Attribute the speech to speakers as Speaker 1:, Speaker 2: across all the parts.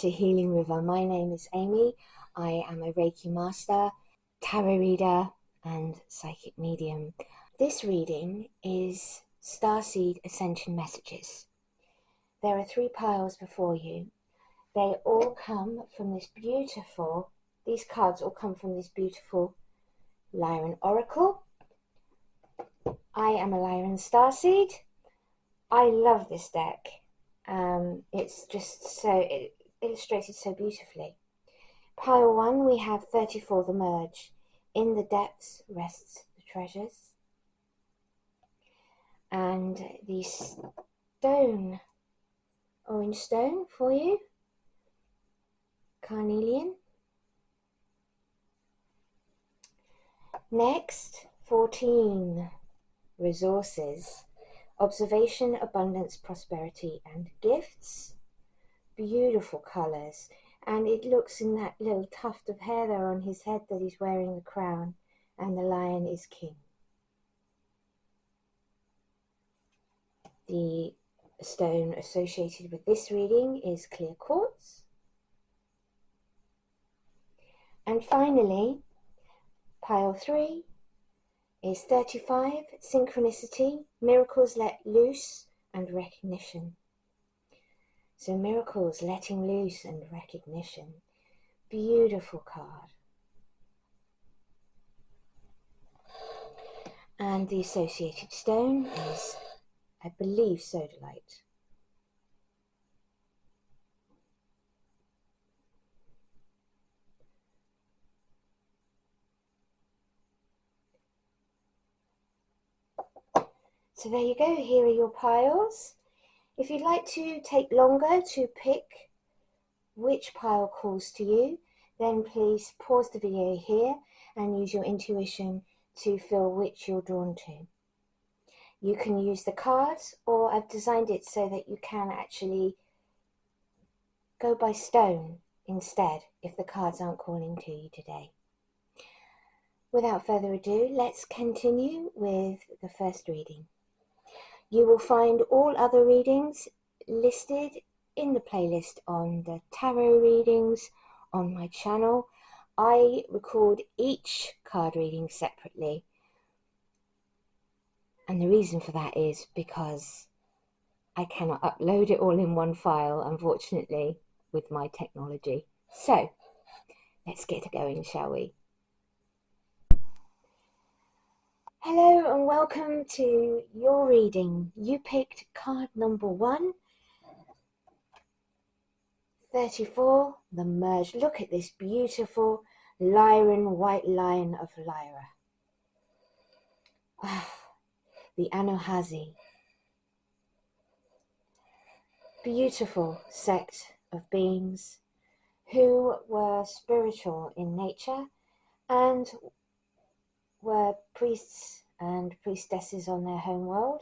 Speaker 1: to Healing River. My name is Amy. I am a Reiki master, tarot reader and psychic medium. This reading is Starseed Ascension messages. There are 3 piles before you. They all come from these cards all come from this beautiful Lyran Oracle. I am a Lyran Starseed. I love this deck. It's just illustrated so beautifully. Pile 1, we have 34, the merge. In the depths rests the treasures. And the stone, orange stone for you, carnelian. Next, 14, resources. Observation, abundance, prosperity, and gifts. Beautiful colours. And it looks in that little tuft of hair there on his head that he's wearing the crown. And the lion is king. The stone associated with this reading is clear quartz. And finally, pile 3 is 35, synchronicity, miracles let loose, and recognition. So miracles, letting loose, and recognition. Beautiful card. And the associated stone is, I believe, sodalite. So there you go, here are your piles. If you'd like to take longer to pick which pile calls to you, then please pause the video here and use your intuition to feel which you're drawn to. You can use the cards, or I've designed it so that you can actually go by stone instead if the cards aren't calling to you today. Without further ado, let's continue with the first reading. You will find all other readings listed in the playlist on the tarot readings on my channel. I record each card reading separately. And the reason for that is because I cannot upload it all in one file, unfortunately, with my technology. So, let's get going, shall we? Hello and welcome to your reading. You picked card number 1, 34, the merge. Look at this beautiful Lyran white lion of Lyra. Wow, the Anohazi. Beautiful sect of beings who were spiritual in nature and were priests and priestesses on their home world.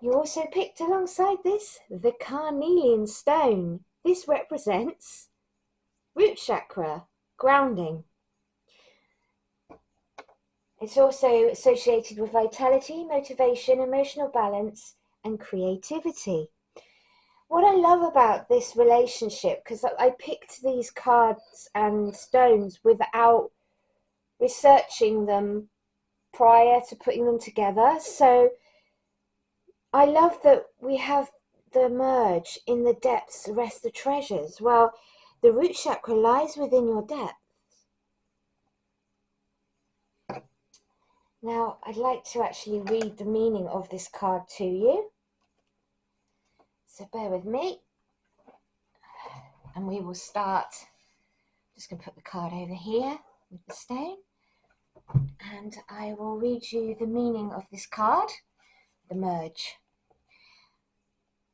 Speaker 1: You also picked alongside this the carnelian stone. This represents root chakra, grounding. It's also associated with vitality, motivation, emotional balance, and creativity. What I love about this relationship, because I picked these cards and stones without researching them prior to putting them together, so I love that we have the merge. In the depths rest the treasures. Well, the root chakra lies within your depth. Now, I'd like to actually read the meaning of this card to you. So bear with me. And we will start. Just going to put the card over here with the stone. And I will read you the meaning of this card, the merge.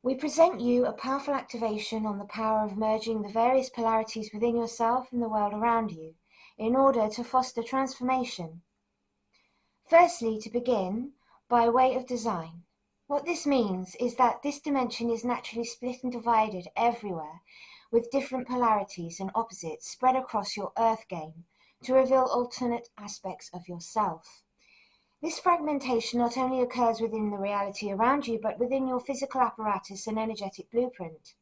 Speaker 1: We present you a powerful activation on the power of merging the various polarities within yourself and the world around you in order to foster transformation. Firstly, to begin, by way of design. What this means is that this dimension is naturally split and divided everywhere, with different polarities and opposites spread across your earth game to reveal alternate aspects of yourself. This fragmentation not only occurs within the reality around you, but within your physical apparatus and energetic blueprint.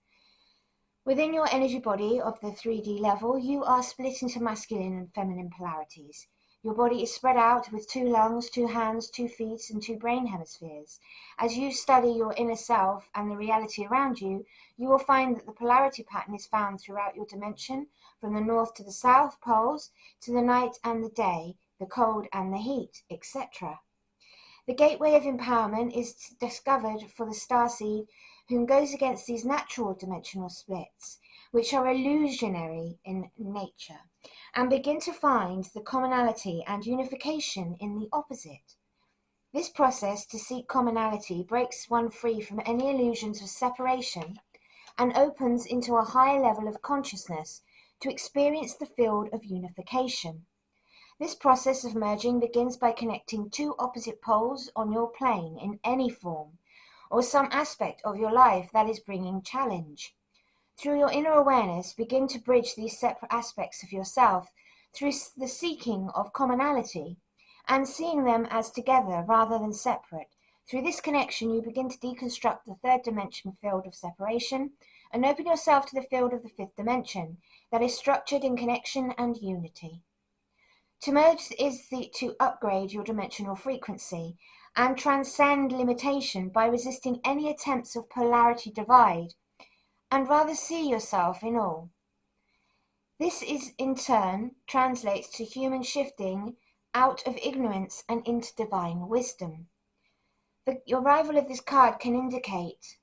Speaker 1: Within your energy body of the 3D level, you are split into masculine and feminine polarities. Your body is spread out with 2 lungs, 2 hands, 2 feet, and 2 brain hemispheres. As you study your inner self and the reality around you, you will find that the polarity pattern is found throughout your dimension, from the north to the south poles, to the night and the day, the cold and the heat, etc. The gateway of empowerment is discovered for the starseed whom goes against these natural dimensional splits, which are illusionary in nature, and begin to find the commonality and unification in the opposite. This process to seek commonality breaks one free from any illusions of separation and opens into a higher level of consciousness to experience the field of unification. This process of merging begins by connecting 2 opposite poles on your plane in any form, or some aspect of your life that is bringing challenge. Through your inner awareness, begin to bridge these separate aspects of yourself through the seeking of commonality and seeing them as together rather than separate. Through this connection, you begin to deconstruct the 3rd dimension field of separation and open yourself to the field of the 5th dimension that is structured in connection and unity. To merge is to upgrade your dimensional frequency and transcend limitation by resisting any attempts of polarity divide, and rather see yourself in all. This is in turn translates to human shifting out of ignorance and into divine wisdom. The arrival of this card can indicate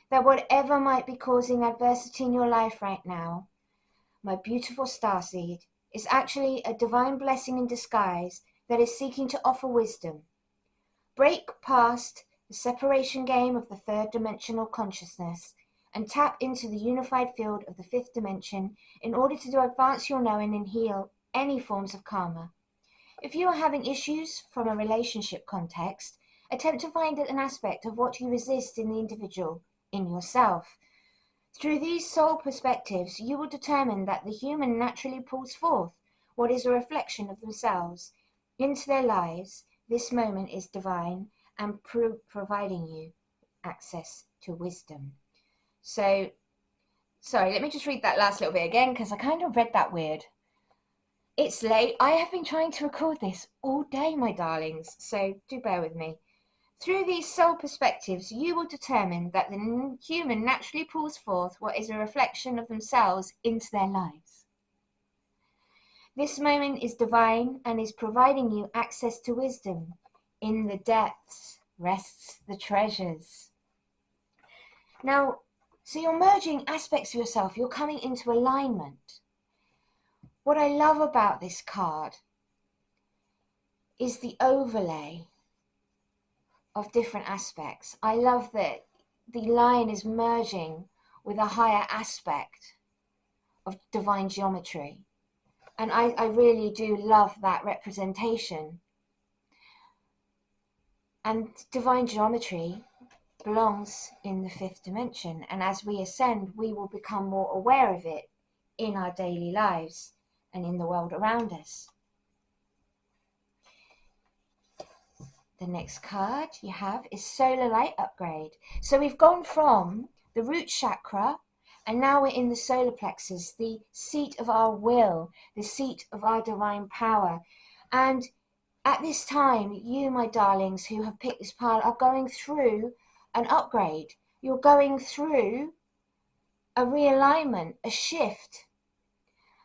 Speaker 1: that whatever might be causing adversity in your life right now, my beautiful starseed, is actually a divine blessing in disguise that is seeking to offer wisdom. Break past the separation game of the 3rd dimensional consciousness and tap into the unified field of the 5th dimension in order to advance your knowing and heal any forms of karma. If you are having issues from a relationship context, attempt to find an aspect of what you resist in the individual, in yourself. Through these soul perspectives, you will determine that the human naturally pulls forth what is a reflection of themselves into their lives. This moment is divine and providing you access to wisdom. So, sorry, let me just read that last little bit again because I kind of read that weird. It's late. I have been trying to record this all day, my darlings, so do bear with me. Through these soul perspectives, you will determine that the human naturally pulls forth what is a reflection of themselves into their lives. This moment is divine and is providing you access to wisdom. In the depths rests the treasures. Now, so you're merging aspects of yourself, you're coming into alignment. What I love about this card is the overlay of different aspects. I love that the line is merging with a higher aspect of divine geometry. And I really do love that representation. And divine geometry belongs in the 5th dimension. And as we ascend, we will become more aware of it in our daily lives and in the world around us. The next card you have is Solar Light Upgrade. So we've gone from the root chakra and now we're in the solar plexus, the seat of our will, the seat of our divine power. And at this time, you, my darlings, who have picked this pile, are going through an upgrade. You're going through a realignment, a shift.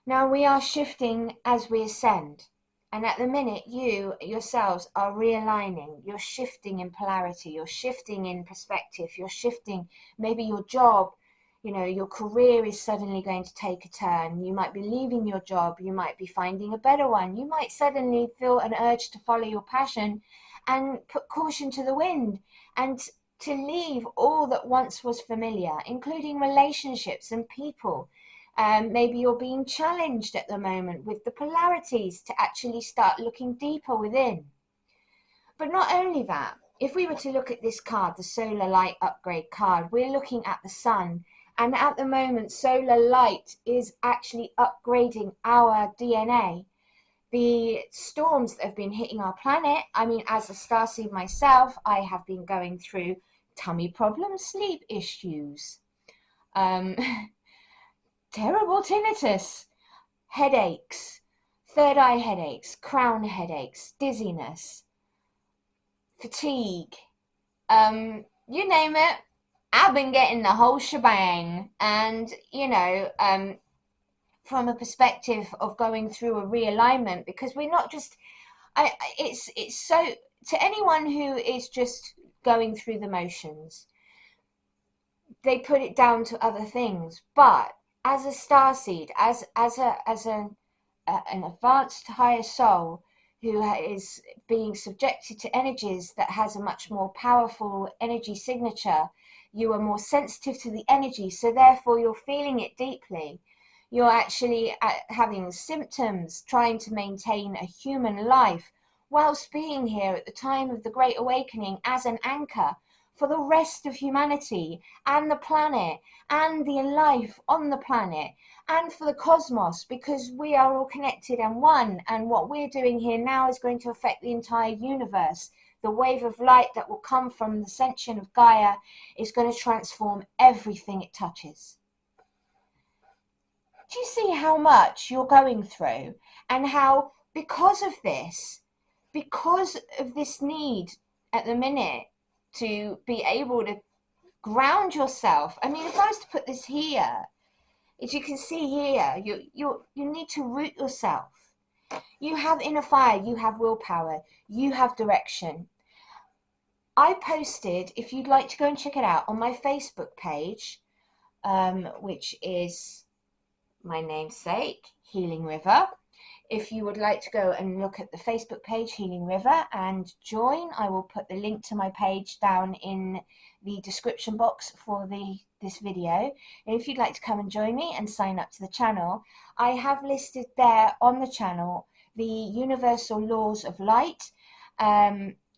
Speaker 1: Now we are shifting as we ascend. And at the minute, you yourselves are realigning. You're shifting in polarity. You're shifting in perspective. You're shifting maybe your job. You know, your career is suddenly going to take a turn. You might be leaving your job. You might be finding a better one. You might suddenly feel an urge to follow your passion and put caution to the wind and to leave all that once was familiar, including relationships and people. Maybe you're being challenged at the moment with the polarities to actually start looking deeper within. But not only that, if we were to look at this card, the Solar Light Upgrade card, we're looking at the sun. And at the moment, solar light is actually upgrading our DNA. The storms that have been hitting our planet, I mean, as a starseed myself, I have been going through tummy problems, sleep issues, terrible tinnitus, headaches, third eye headaches, crown headaches, dizziness, fatigue, you name it. I've been getting the whole shebang. And, you know, from a perspective of going through a realignment, because we're not just, it's so, to anyone who is just going through the motions, they put it down to other things. But as a starseed, as an advanced higher soul who is being subjected to energies that has a much more powerful energy signature, you are more sensitive to the energy, so therefore you're feeling it deeply. You're actually having symptoms, trying to maintain a human life whilst being here at the time of the Great Awakening as an anchor for the rest of humanity and the planet and the life on the planet and for the cosmos, because we are all connected and one, and what we're doing here now is going to affect the entire universe. The wave of light that will come from the ascension of Gaia is going to transform everything it touches. Do you see how much you're going through, and how because of this need at the minute to be able to ground yourself? I mean, if I was to put this here, as you can see here, you need to root yourself. You have inner fire, you have willpower, you have direction. I posted, if you'd like to go and check it out, on my Facebook page, which is my namesake, Healing River. If you would like to go and look at the Facebook page, Healing River, and join, I will put the link to my page down in the description box for this video. And if you'd like to come and join me and sign up to the channel, I have listed there on the channel the universal laws of light.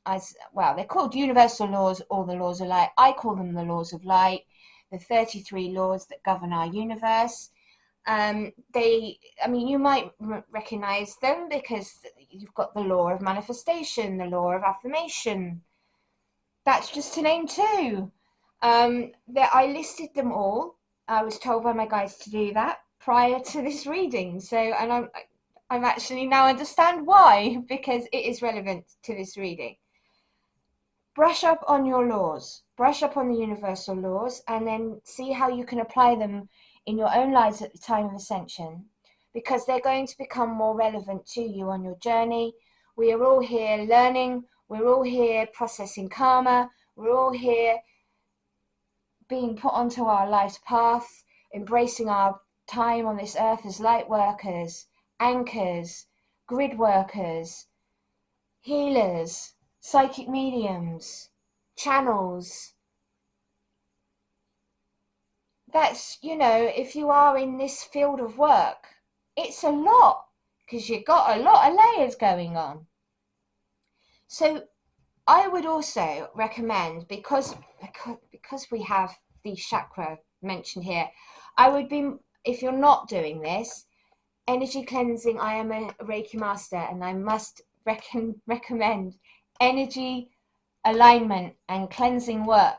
Speaker 1: As well, they're called universal laws or the laws of light. I call them the laws of light, the 33 laws that govern our universe. You might recognize them because you've got the law of manifestation, the law of affirmation. That's just to name two. I listed them all. I was told by my guides to do that prior to this reading. So, and I'm actually now understand why, because it is relevant to this reading. Brush up on your laws, brush up on the universal laws, and then see how you can apply them in your own lives at the time of ascension, because they're going to become more relevant to you on your journey. We are all here learning, we're all here processing karma, we're all here being put onto our life's path, embracing our time on this earth as light workers, anchors, grid workers, healers, psychic mediums, channels. That's, if you are in this field of work, it's a lot, because you've got a lot of layers going on. So I would also recommend, because we have the chakra mentioned here, I would be, if you're not doing this, energy cleansing. I am a Reiki master, and I must recommend energy alignment and cleansing work.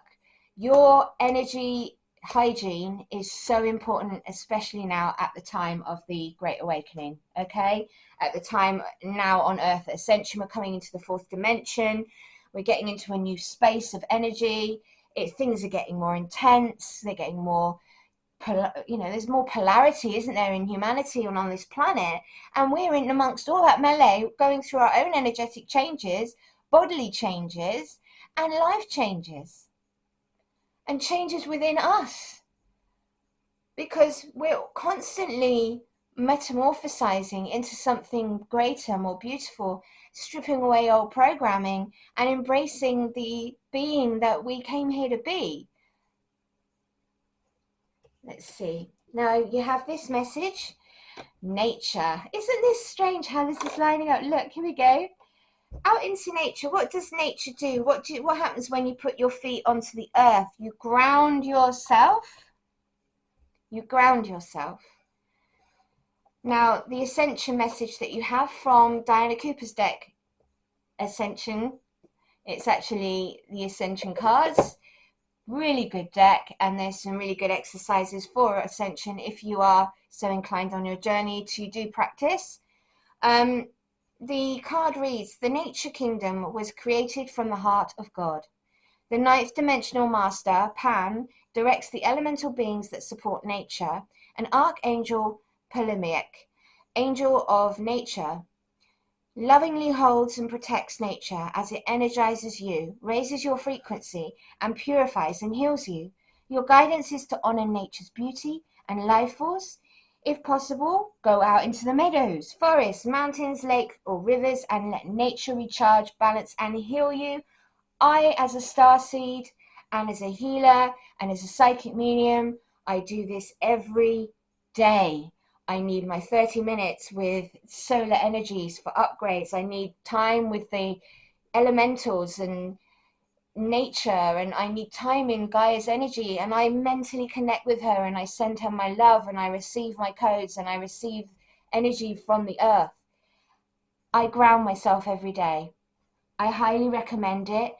Speaker 1: Your energy hygiene is so important, especially now at the time of the Great Awakening. Okay, at the time now on Earth Ascension, we're coming into the fourth dimension. We're getting into a new space of energy. Things are getting more intense. They're getting more, there's more polarity, isn't there, in humanity and on this planet? And we're in amongst all that melee, going through our own energetic changes, bodily changes, and life changes, and changes within us, because we're constantly metamorphosizing into something greater, more beautiful, stripping away old programming and embracing the being that we came here to be. Let's see. Now you have this message, nature. Isn't this strange how this is lining up? Look, here we go. Out into nature. What does nature do? What happens when you put your feet onto the earth? You ground yourself. You ground yourself. Now, the Ascension message that you have from Diana Cooper's deck, Ascension, it's actually the Ascension cards. really good deck, and there's some really good exercises for Ascension if you are so inclined on your journey to do practice. The card reads, the nature kingdom was created from the heart of God. The ninth dimensional master, Pan, directs the elemental beings that support nature, and Archangel Ptolemaic, angel of nature, lovingly holds and protects nature as it energizes you, raises your frequency, and purifies and heals you. Your guidance is to honor nature's beauty and life force. If possible, go out into the meadows, forests, mountains, lakes, or rivers and let nature recharge, balance, and heal you. I, as a starseed and as a healer and as a psychic medium, I do this every day. I need my 30 minutes with solar energies for upgrades. I need time with the elementals and nature, and I need time in Gaia's energy, and I mentally connect with her, and I send her my love, and I receive my codes, and I receive energy from the earth. I ground myself every day. I highly recommend it.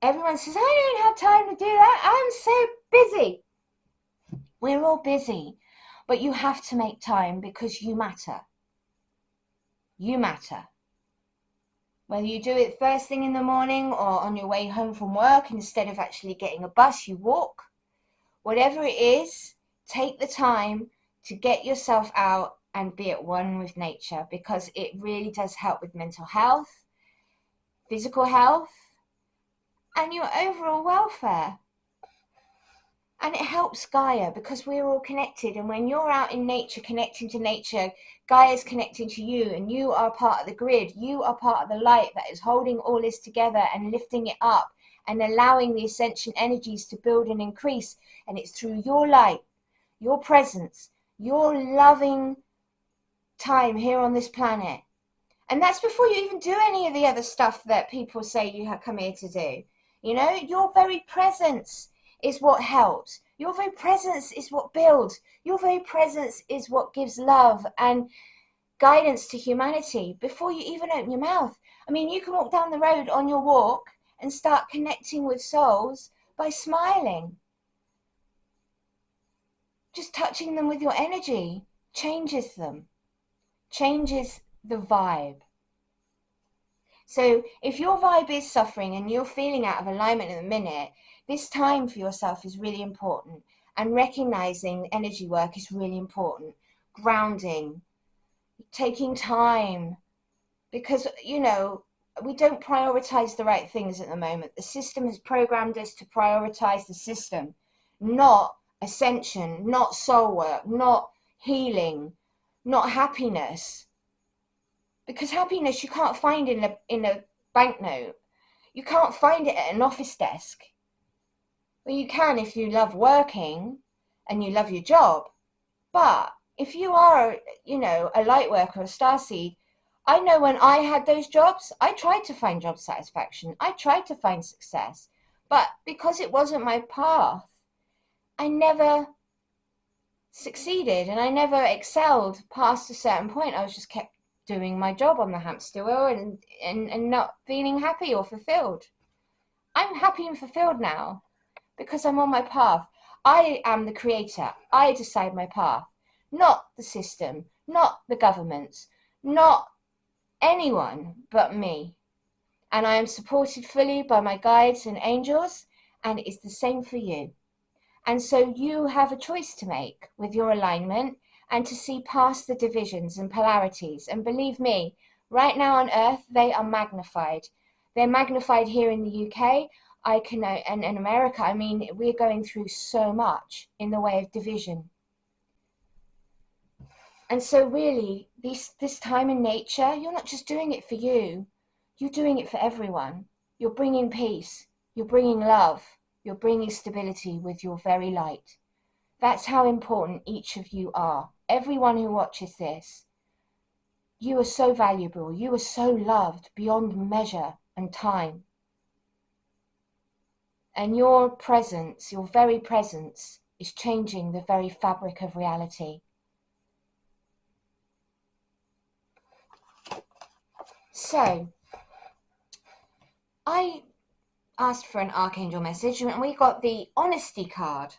Speaker 1: Everyone says, I don't have time to do that. I'm so busy. We're all busy. But you have to make time because you matter. You matter. Whether you do it first thing in the morning or on your way home from work, instead of actually getting a bus, you walk. Whatever it is, take the time to get yourself out and be at one with nature, because it really does help with mental health, physical health, and your overall welfare. And it helps Gaia because we're all connected. And when you're out in nature, connecting to nature, Gaia's connecting to you, and you are part of the grid. You are part of the light that is holding all this together and lifting it up and allowing the ascension energies to build and increase. And it's through your light, your presence, your loving time here on this planet. And that's before you even do any of the other stuff that people say you have come here to do. You know, your very presence is what helps. Your very presence is what builds. Your very presence is what gives love and guidance to humanity before you even open your mouth. I mean, you can walk down the road on your walk and start connecting with souls by smiling. Just touching them with your energy changes them, changes the vibe. So if your vibe is suffering and you're feeling out of alignment at the minute, this time for yourself is really important. And recognizing energy work is really important. Grounding, taking time. Because, you know, we don't prioritize the right things at the moment. The system has programmed us to prioritize the system, not ascension, not soul work, not healing, not happiness. Because happiness you can't find in a banknote. You can't find it at an office desk. Well, you can if you love working and you love your job. But if you are, you know, a light worker, a starseed, I know when I had those jobs, I tried to find job satisfaction. I tried to find success. But because it wasn't my path, I never succeeded and I never excelled past a certain point. I was just kept doing my job on the hamster wheel and not feeling happy or fulfilled. I'm happy and fulfilled now because I'm on my path. I am the creator. I decide my path, not the system, not the governments, not anyone but me. And I am supported fully by my guides and angels, and it is the same for you. And so you have a choice to make with your alignment and to see past the divisions and polarities. And believe me, right now on Earth, they are magnified. They're magnified here in the UK. And in America, I mean, we're going through so much in the way of division. And so really, this time in nature, you're not just doing it for you. You're doing it for everyone. You're bringing peace. You're bringing love. You're bringing stability with your very light. That's how important each of you are. Everyone who watches this, you are so valuable. You are so loved beyond measure and time. And your presence, your very presence, is changing the very fabric of reality. So, I asked for an archangel message, and we got the honesty card,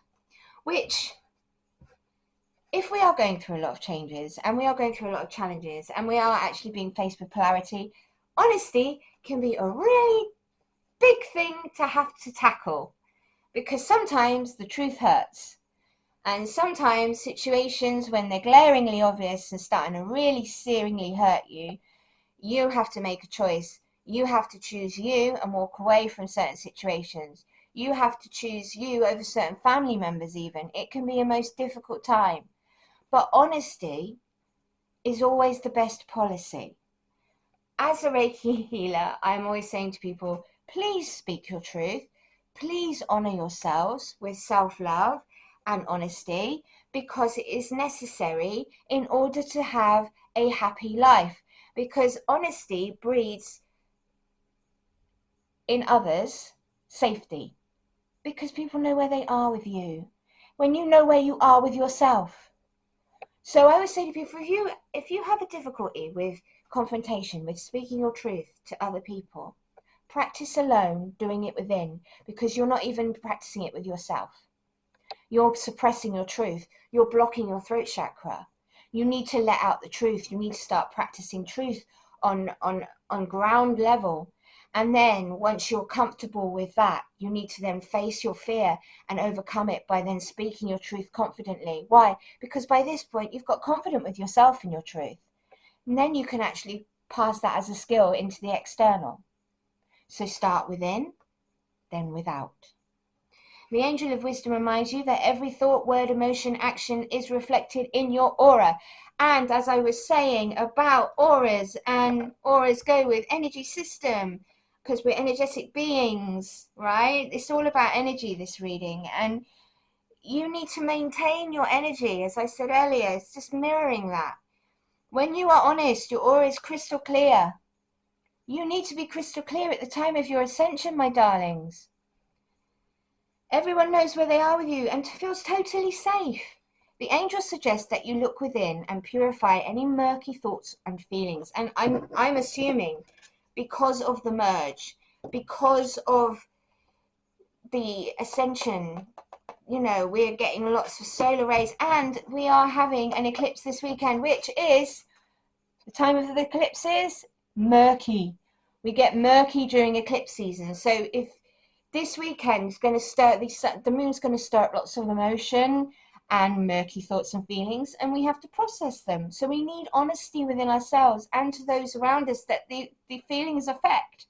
Speaker 1: which, if we are going through a lot of changes and we are going through a lot of challenges and we are actually being faced with polarity, honesty can be a really big thing to have to tackle, because sometimes the truth hurts, and sometimes situations when they're glaringly obvious and starting to really searingly hurt you, you have to make a choice. You have to choose you and walk away from certain situations. You have to choose you over certain family members even. It can be a most difficult time. But honesty is always the best policy. As a Reiki healer, I'm always saying to people, please speak your truth. Please honor yourselves with self-love and honesty, because it is necessary in order to have a happy life. Because honesty breeds in others safety, because people know where they are with you when you know where you are with yourself. So I would say to people, if you have a difficulty with confrontation, with speaking your truth to other people, practice alone doing it within, because you're not even practicing it with yourself. You're suppressing your truth. You're blocking your throat chakra. You need to let out the truth. You need to start practicing truth on ground level. And then once you're comfortable with that, you need to then face your fear and overcome it by then speaking your truth confidently. Why? Because by this point, you've got confidence with yourself and your truth. And then you can actually pass that as a skill into the external. So start within, then without. The Angel of Wisdom reminds you that every thought, word, emotion, action is reflected in your aura. And as I was saying about auras, and auras go with energy system, because we're energetic beings, right? It's all about energy, this reading. And you need to maintain your energy. As I said earlier, it's just mirroring that. When you are honest, your aura is crystal clear. You need to be crystal clear at the time of your ascension, my darlings. Everyone knows where they are with you and feels totally safe. The angels suggest that you look within and purify any murky thoughts and feelings. And I'm assuming because of the merge, because of the ascension, you know, we're getting lots of solar rays, and we are having an eclipse this weekend, which is, the time of the eclipse is murky. We get murky during eclipse season. So if this weekend is going to stir, the moon's going to stir up lots of emotion and murky thoughts and feelings, and we have to process them. So we need honesty within ourselves and to those around us that the feelings affect.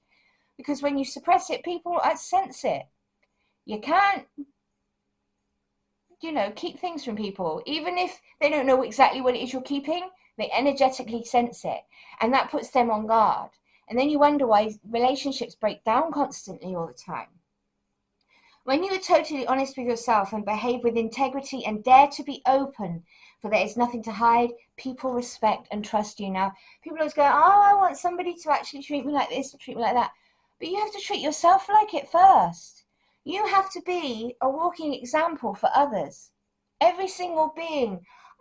Speaker 1: Because when you suppress it, people sense it. You can't, keep things from people. Even if they don't know exactly what it is you're keeping, they energetically sense it. And that puts them on guard. And then you wonder why relationships break down constantly all the time. When you are totally honest with yourself and behave with integrity and dare to be open, for there is nothing to hide, people respect and trust you. Now, people always go, oh, I want somebody to actually treat me like this and treat me like that. But you have to treat yourself like it first. You have to be a walking example for others. Every single being.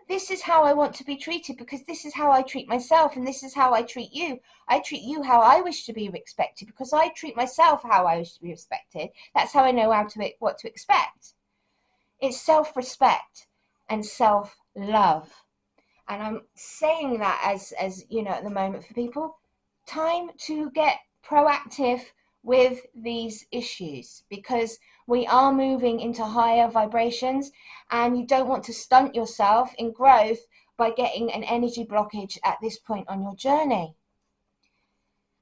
Speaker 1: This is how I want to be treated, because this is how I treat myself, and this is how I treat you. I treat you how I wish to be respected, because I treat myself how I wish to be respected. That's how I know what to expect. It's self-respect and self-love. And I'm saying that as at the moment for people, time to get proactive with these issues, because we are moving into higher vibrations, and you don't want to stunt yourself in growth by getting an energy blockage at this point on your journey.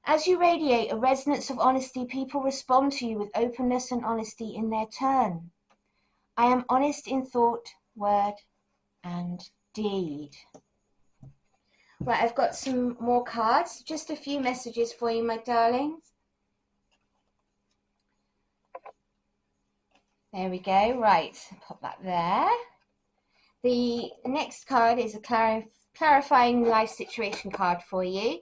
Speaker 1: As you radiate a resonance of honesty, people respond to you with openness and honesty in their turn. I am honest in thought, word, and deed. Right, I've got some more cards. Just a few messages for you, my darlings. There we go. Right, pop that there. The next card is a clarifying life situation card for you.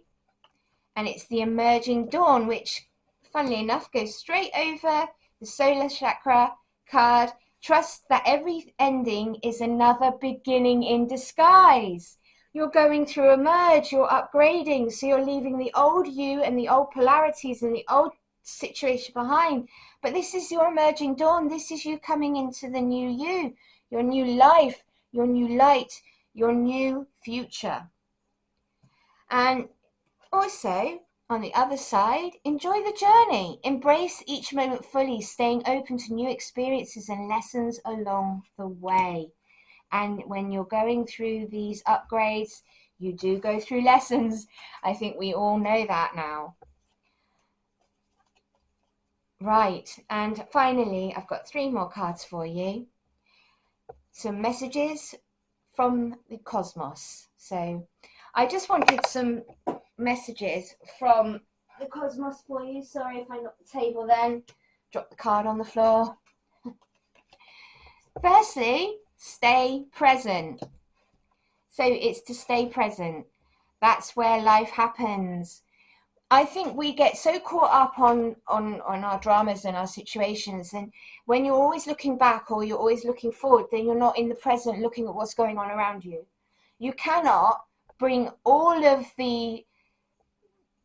Speaker 1: And it's the Emerging Dawn, which, funnily enough, goes straight over the solar chakra card. Trust that every ending is another beginning in disguise. You're going through a merge, you're upgrading, so you're leaving the old you and the old polarities and the old situation behind. But this is your emerging dawn. This is you coming into the new you, your new life, your new light, your new future. And also, on the other side, enjoy the journey. Embrace each moment fully, staying open to new experiences and lessons along the way. And when you're going through these upgrades, you do go through lessons. I think we all know that now. Right, and finally, I've got 3 more cards for you. Some messages from the cosmos. So I just wanted some messages from the cosmos for you. Sorry if I knocked the table then. Drop the card on the floor. Firstly, stay present. So it's to stay present. That's where life happens. I think we get so caught up on our dramas and our situations, and when you're always looking back or you're always looking forward, then you're not in the present looking at what's going on around you. You cannot bring all of the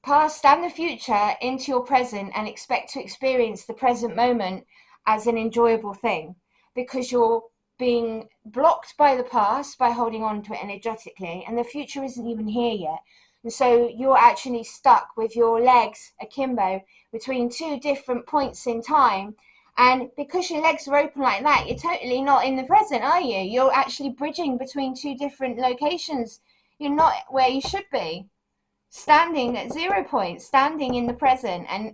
Speaker 1: past and the future into your present and expect to experience the present moment as an enjoyable thing, because you're being blocked by the past by holding on to it energetically, and the future isn't even here yet. And so you're actually stuck with your legs akimbo between 2 different points in time. And because your legs are open like that, you're totally not in the present, are you? You're actually bridging between 2 different locations. You're not where you should be. Standing at 0 point, standing in the present. And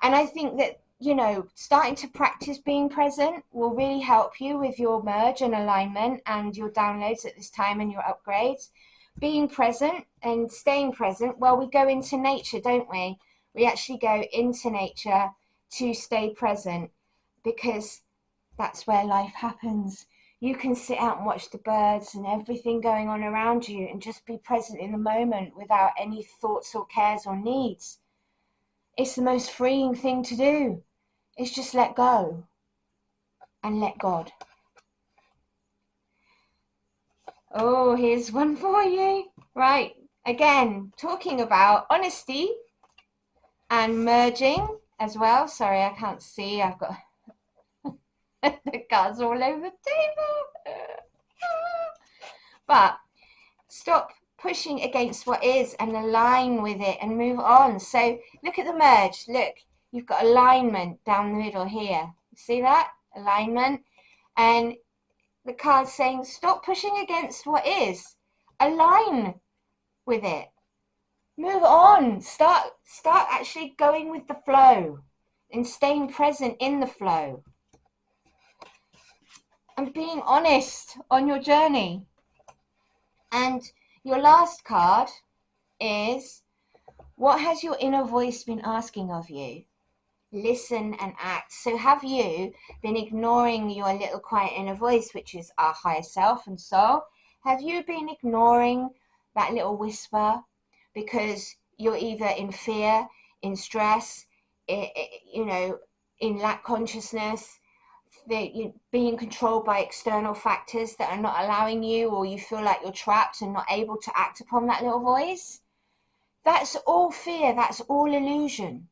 Speaker 1: I think that, you know, starting to practice being present will really help you with your merge and alignment and your downloads at this time and your upgrades. Being present and staying present, well, we go into nature, don't we? We actually go into nature to stay present, because that's where life happens. You can sit out and watch the birds and everything going on around you and just be present in the moment without any thoughts or cares or needs. It's the most freeing thing to do. It's just let go and let God. Oh, here's one for you. Right, again, talking about honesty and merging as well. Sorry, I can't see. I've got the cards all over the table. But stop pushing against what is and align with it and move on. So look at the merge. Look, you've got alignment down the middle here. See that? Alignment. And the card's saying stop pushing against what is. Align with it. Move on. Start actually going with the flow and staying present in the flow. And being honest on your journey. And your last card is, what has your inner voice been asking of you? Listen and act. So have you been ignoring your little quiet inner voice, which is our higher self and soul? Have you been ignoring that little whisper because you're either in fear, in stress, you know, in lack consciousness, being controlled by external factors that are not allowing you, or you feel like you're trapped and not able to act upon that little voice? That's all fear. That's all illusion.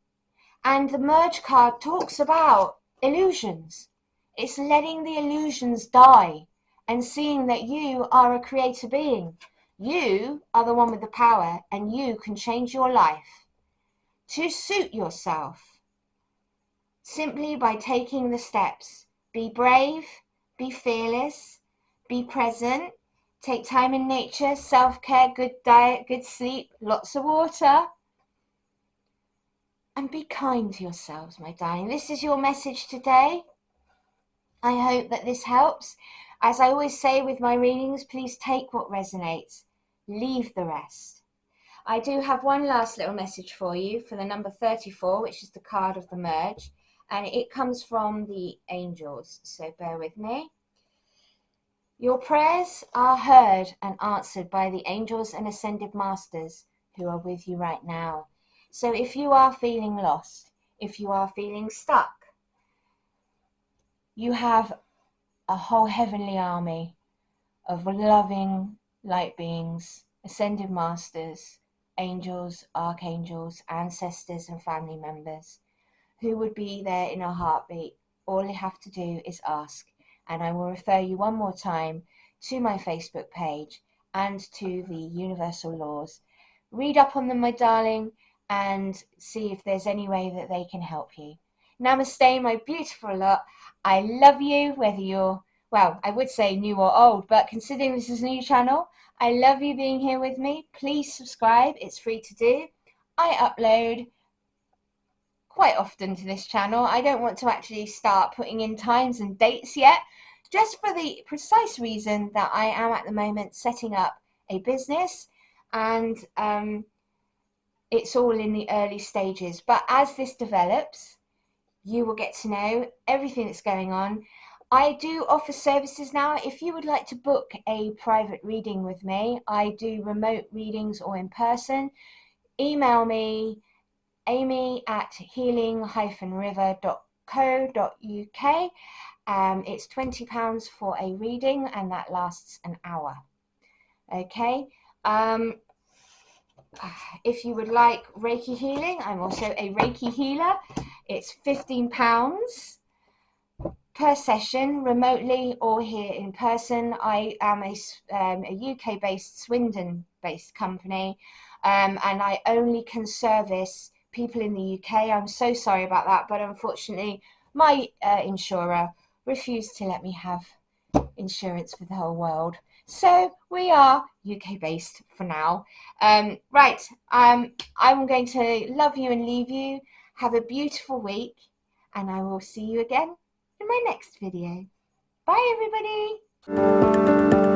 Speaker 1: And the merge card talks about illusions. It's letting the illusions die and seeing that you are a creator being. You are the one with the power, and you can change your life to suit yourself simply by taking the steps. Be brave, be fearless, be present, take time in nature, self-care, good diet, good sleep, lots of water. And be kind to yourselves, my darling. This is your message today. I hope that this helps. As I always say with my readings, please take what resonates. Leave the rest. I do have one last little message for you for the number 34, which is the card of the merge. And it comes from the angels. So bear with me. Your prayers are heard and answered by the angels and ascended masters who are with you right now. So if you are feeling lost, if you are feeling stuck, you have a whole heavenly army of loving light beings, ascended masters, angels, archangels, ancestors and family members who would be there in a heartbeat. All you have to do is ask, and I will refer you one more time to my Facebook page and to the universal laws. Read up on them, my darling, and see if there's any way that they can help you. Namaste, my beautiful lot. I love you, whether you're, well, I would say new or old, but considering this is a new channel, I love you being here with me. Please subscribe. It's free to do. I upload quite often to this channel. I don't want to actually start putting in times and dates yet, just for the precise reason that I am at the moment setting up a business, and it's all in the early stages. But as this develops, you will get to know everything that's going on. I do offer services now. If you would like to book a private reading with me, I do remote readings or in person. Email me, amy@healing-river.co.uk. It's £20 for a reading, and that lasts an hour. Okay. If you would like Reiki healing, I'm also a Reiki healer. It's £15 per session, remotely or here in person. I am a UK-based, Swindon-based company, and I only can service people in the UK. I'm so sorry about that, but unfortunately my insurer refused to let me have insurance for the whole world. So we are UK based for now. Right, I'm going to love you and leave you. Have a beautiful week, and I will see you again in my next video. Bye everybody.